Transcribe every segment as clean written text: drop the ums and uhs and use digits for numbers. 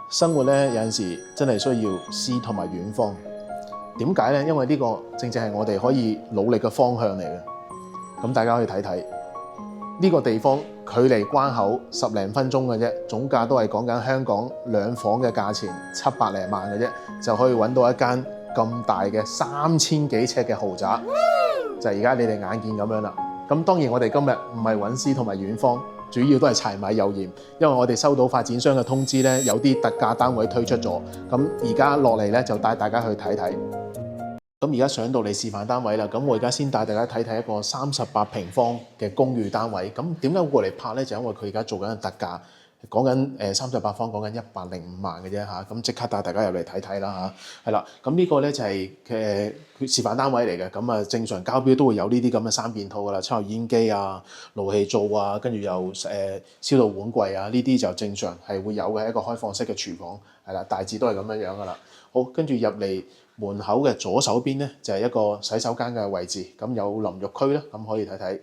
生活咧有陣時真係需要詩同埋遠方。點解咧？因為呢個正正係我哋可以努力嘅方向嚟嘅。咁大家可以睇睇呢個地方，距離關口10零分鐘嘅啫，總價都係講緊香港2房嘅價錢700零萬嘅啫，就可以揾到一間咁大嘅3000幾尺嘅豪宅，就係而家你哋眼見咁樣啦。咁當然我哋今日唔係揾詩同埋遠方，主要都係柴米油鹽，因為我哋收到發展商嘅通知咧，有啲特價單位推出咗，咁而家落嚟咧就帶大家去睇睇。咁而家上到嚟示範單位啦，咁我而家先帶大家睇睇一個38平方嘅公寓單位。咁點解會過嚟拍咧？就因為佢而家做緊特價，講緊38方講緊105萬嘅啫嚇。咁即刻帶大家入嚟睇睇啦嚇。係啦，咁呢個咧就係示範單位嚟嘅。咁啊正常交標都會有呢啲咁嘅3件套噶啦，抽油煙機啊、爐氣灶啊，跟住又燒到碗櫃啊，呢啲就正常係會有嘅一個開放式嘅廚房。係啦，大致都係咁樣樣噶啦。好，跟住入嚟門口嘅左手邊咧，就係一個洗手間嘅位置，咁有淋浴區啦，咁可以睇睇，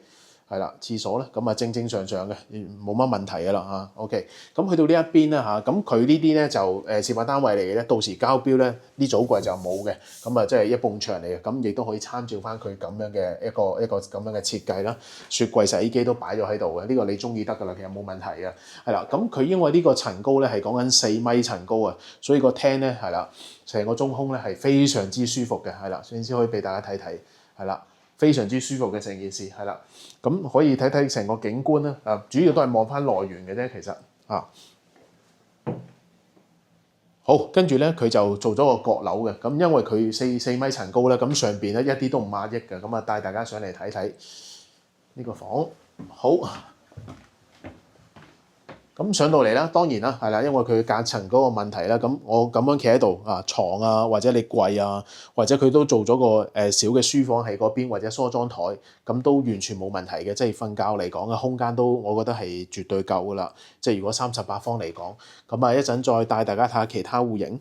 係啦，廁所咧，咁啊正正常常嘅，冇乜問題嘅啦嚇。OK，咁去到呢一邊咧嚇，咁佢呢啲咧就示範單位嚟嘅咧，到時交標咧呢組櫃就冇嘅，咁啊即係一埲牆嚟嘅，咁亦都可以參照翻佢咁樣嘅一個咁樣嘅設計啦。雪櫃、洗衣機都擺咗喺度嘅，呢個你中意得㗎啦，其實冇問題嘅。係啦，咁佢因為呢個層高咧係講緊4米層高啊，所以個廳咧係啦，成個中空咧係非常之舒服嘅，係啦，先可以俾大家睇睇，係啦，非常之舒服嘅成件事，係啦，咁可以睇睇成個景觀啦，主要都係望翻內園嘅啫，其實啊，好，跟住咧佢就做咗個閣樓嘅，咁因為佢四米層高咧，咁上邊咧一啲都唔壓抑嘅，咁啊帶大家上嚟睇睇呢個房，好。咁上到嚟啦，當然啦，係啦，因為佢隔層嗰個問題啦，咁我咁樣企喺度啊，牀啊，或者你櫃啊，或者佢都做咗個小嘅書房喺嗰邊，或者梳妝台，咁都完全冇問題嘅，即係瞓覺嚟講嘅空間都，我覺得係絕對夠噶啦。即係如果38方嚟講，咁啊一陣再帶大家睇下其他戶型。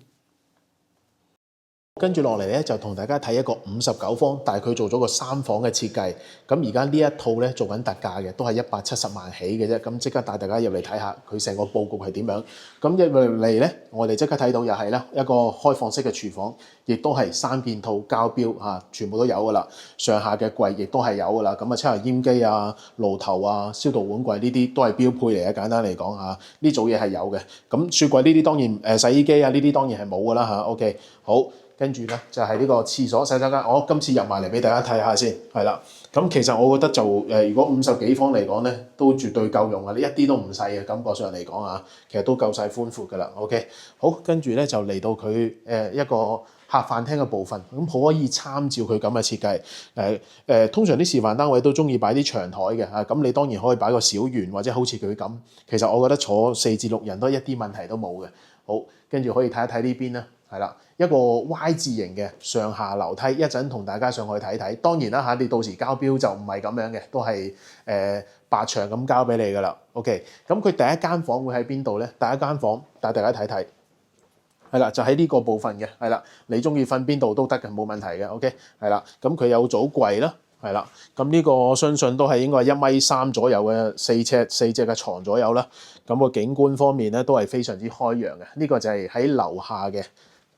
跟住落嚟咧，就同大家睇一個59方，但係佢做咗個3房嘅設計。咁而家呢一套咧做緊特價嘅，都係170萬起嘅啫。咁即刻帶大家入嚟睇下佢成個佈局係點樣。咁入嚟咧，我哋即刻睇到又係啦，一個開放式嘅廚房，亦都係3件套交標嚇，全部都有噶啦。上下嘅櫃亦都係有噶啦。咁啊，抽油煙機啊、爐頭啊、燒到碗櫃呢啲都係標配嚟嘅。簡單嚟講嚇，呢組嘢係有嘅。咁雪櫃呢啲當然洗衣機啊呢啲當然係冇噶啦嚇。OK， 好。跟住咧就係呢個廁所洗手間，我今次入埋嚟俾大家睇下先，係啦。咁其實我覺得就如果50幾方嚟講咧，都絕對夠用啊！你一啲都唔細嘅，感覺上嚟講啊，其實都夠晒寬闊噶啦。OK， 好，跟住咧就嚟到佢一個客飯廳嘅部分，咁可以參照佢咁嘅設計。通常啲示範單位都中意擺啲長台嘅嚇，咁你當然可以擺個小圓或者好似佢咁。其實我覺得坐4至6人都一啲問題都冇嘅。好，跟住可以睇一睇呢邊啦。係啦，一個 Y 字形嘅上下樓梯，一陣同大家上去睇睇。當然啦嚇，你到時交標就唔係咁樣嘅，都係白牆咁交俾你噶啦。OK， 咁佢第一間房會喺邊度咧？第一間房帶大家睇睇，係啦，就喺呢個部分嘅，係啦，你中意瞓邊度都得嘅，冇問題嘅。OK， 係啦，咁佢有組櫃啦，係啦，咁呢個我相信都係應該係1.3米左右嘅4隻嘅床左右啦。咁個景觀方面咧都係非常之開揚嘅。呢個就係喺樓下嘅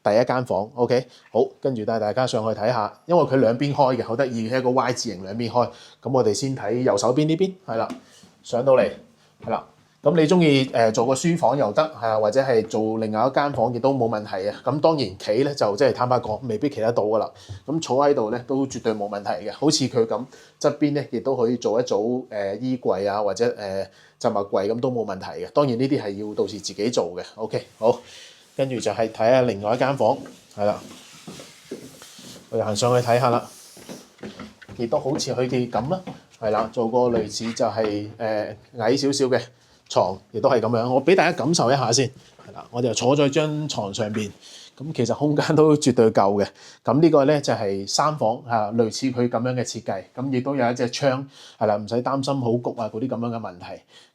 第一間房 ，OK， 好，跟住帶大家上去睇下，因為佢兩邊開嘅，好得意，係一個 Y 字形兩邊開。咁我哋先睇右手邊呢邊，係啦，上到嚟，係啦。咁你中意做個書房又得，係啊，或者係做另外一間房亦都冇問題嘅。咁當然企咧就即係坦白講，未必企得到噶啦。咁坐喺度咧都絕對冇問題嘅。好似佢咁側邊咧，亦都可以做一組衣櫃啊，或者雜物櫃咁都冇問題嘅。當然呢啲係要到時自己做嘅。OK， 好。跟住就係睇下另外一間房，係啦，我哋行上去睇下啦，亦都好似佢哋咁啦，係啦，做個類似就係矮少少嘅床，亦都係咁樣。我俾大家感受一下先，係啦，我就坐在張床上邊，咁其實空間都絕對夠嘅。咁呢個咧就係3房嚇，類似佢咁樣嘅設計，咁亦都有一隻窗，係啦，唔使擔心好焗啊嗰啲咁樣嘅問題。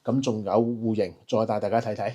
咁仲有戶型，再帶大家睇睇。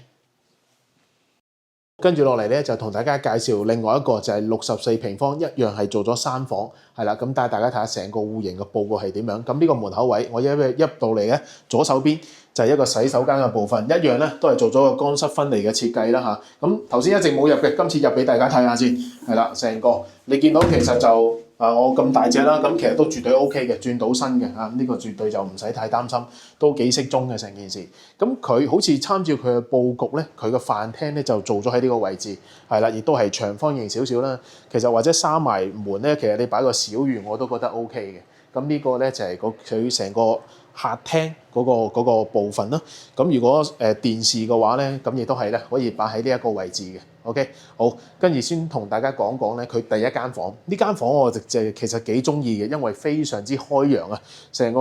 跟住落嚟咧，就同大家介紹另外一個就係64平方，一樣係做咗3房，係啦。咁帶大家睇下成個戶型嘅佈局係點樣。咁呢個門口位，我一入到嚟咧，左手邊就係一個洗手間嘅部分，一樣咧都係做咗個乾濕分離嘅設計啦嚇。咁頭先一直冇入嘅，今次入俾大家睇下先，係啦，成個你見到其實就我咁大隻啦，咁其實都絕對 OK 嘅，轉到身嘅呢個絕對就唔使太擔心，都幾適中嘅成件事。咁佢好似參照佢嘅佈局咧，佢個飯廳咧就做咗喺呢個位置，係啦，亦都係長方形少少啦。其實或者閂埋門咧，其實你擺個小圓我都覺得 OK 嘅。咁呢個咧就係佢成個客廳嗰個部分啦。咁如果電視嘅話咧，咁亦都係咧可以擺喺呢一個位置嘅。OK， 好，跟住先同大家講講咧，佢第一間房，呢間房我其實幾中意嘅，因為非常之開揚啊，成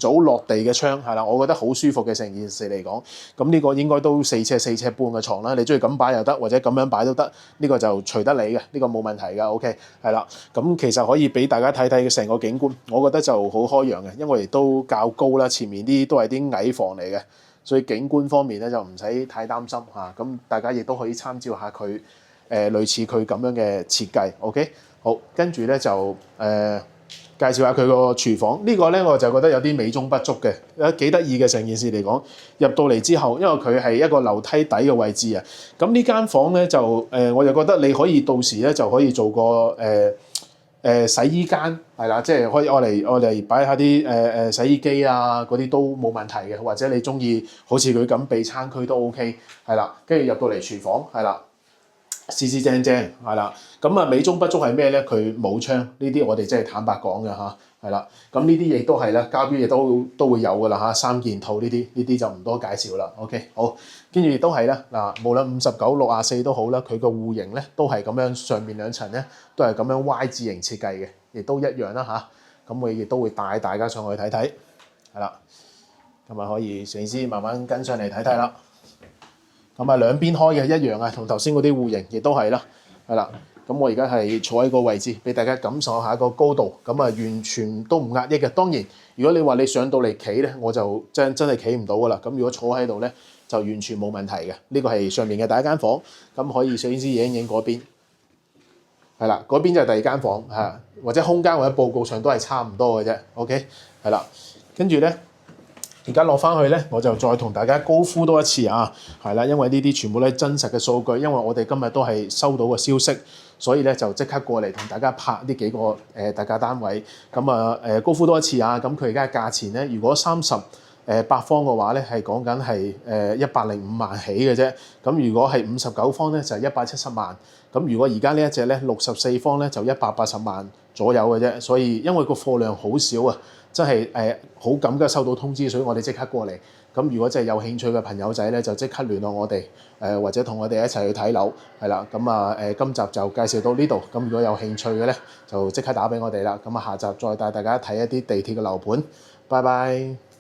組落地嘅窗係啦，我覺得好舒服嘅成件事嚟講。咁呢個應該都4尺半嘅床啦，你中意咁擺又得，或者咁樣擺都得，呢個就隨得你嘅，呢個冇問題㗎。OK， 係啦，咁其實可以俾大家睇睇成個景觀，我覺得就好開揚嘅，因為都較高啦，前面啲都係啲矮房嚟嘅。所以景觀方面咧就唔使太擔心嚇，咁大家亦都可以參照下佢類似佢咁樣嘅設計。OK， 好，跟住咧就介紹下佢個廚房。呢個咧我就覺得有啲美中不足嘅，幾得意嘅成件事嚟講。入到嚟之後，因為佢係一個樓梯底嘅位置啊，咁呢間房咧就我就覺得你可以到時咧就可以做個洗衣間係啦，即係可以我嚟擺下啲洗衣機啊嗰啲都冇問題嘅，或者你中意好似佢咁備餐區都 OK 係啦。跟住入到嚟廚房係啦，四正係啦。咁啊美中不足係咩咧？佢冇窗，呢啲我哋真係坦白講嘅嚇係啦。咁呢啲亦都係啦，家居亦都會有㗎啦嚇，3件套呢啲就唔多介紹啦。OK， 好，跟住亦都係啦嗱，無論59、64都好啦，佢個戶型咧都係咁樣，上面2層咧都係咁樣 Y 字形設計嘅，亦都一樣啦嚇。咁我亦都會帶大家上去睇睇，係啦，咁啊可以成先慢慢跟上嚟睇睇啦。咁啊兩邊開嘅一樣啊，同頭先嗰啲戶型亦都係啦，係啦。咁我而家係坐喺個位置，俾大家感受下個高度。咁啊完全都唔壓抑嘅。當然，如果你話你上到嚟企咧，我就真係企唔到噶啦。咁如果坐喺度咧，就完全冇問題嘅。呢個係上面嘅第一間房，咁可以先影影嗰邊。係啦，嗰邊就係第二間房嚇，或者空間或者報告上都係差唔多嘅啫。OK， 係啦，跟住咧。而家落翻去咧，我就再同大家高呼多一次啊，係啦，因為呢啲全部都係真實嘅數據，因為我哋今日都係收到個消息，所以咧就即刻過嚟同大家拍呢幾個大家單位。咁啊高呼多一次啊，咁佢而家嘅價錢咧，如果38方嘅話咧，係講緊係105萬起嘅啫。咁如果係59方咧，就係170萬。咁如果而家呢一隻咧64方咧，就180萬左右嘅啫。所以因為個貨量好少啊。真係好緊急收到通知，所以我哋即刻過嚟。咁如果真係有興趣嘅朋友仔咧，就即刻聯絡我哋，或者同我哋一齊去睇樓，係啦。咁啊今集就介紹到呢度。咁如果有興趣嘅咧，就即刻打俾我哋啦。咁啊下集再帶大家睇一啲地鐵嘅樓盤。拜拜。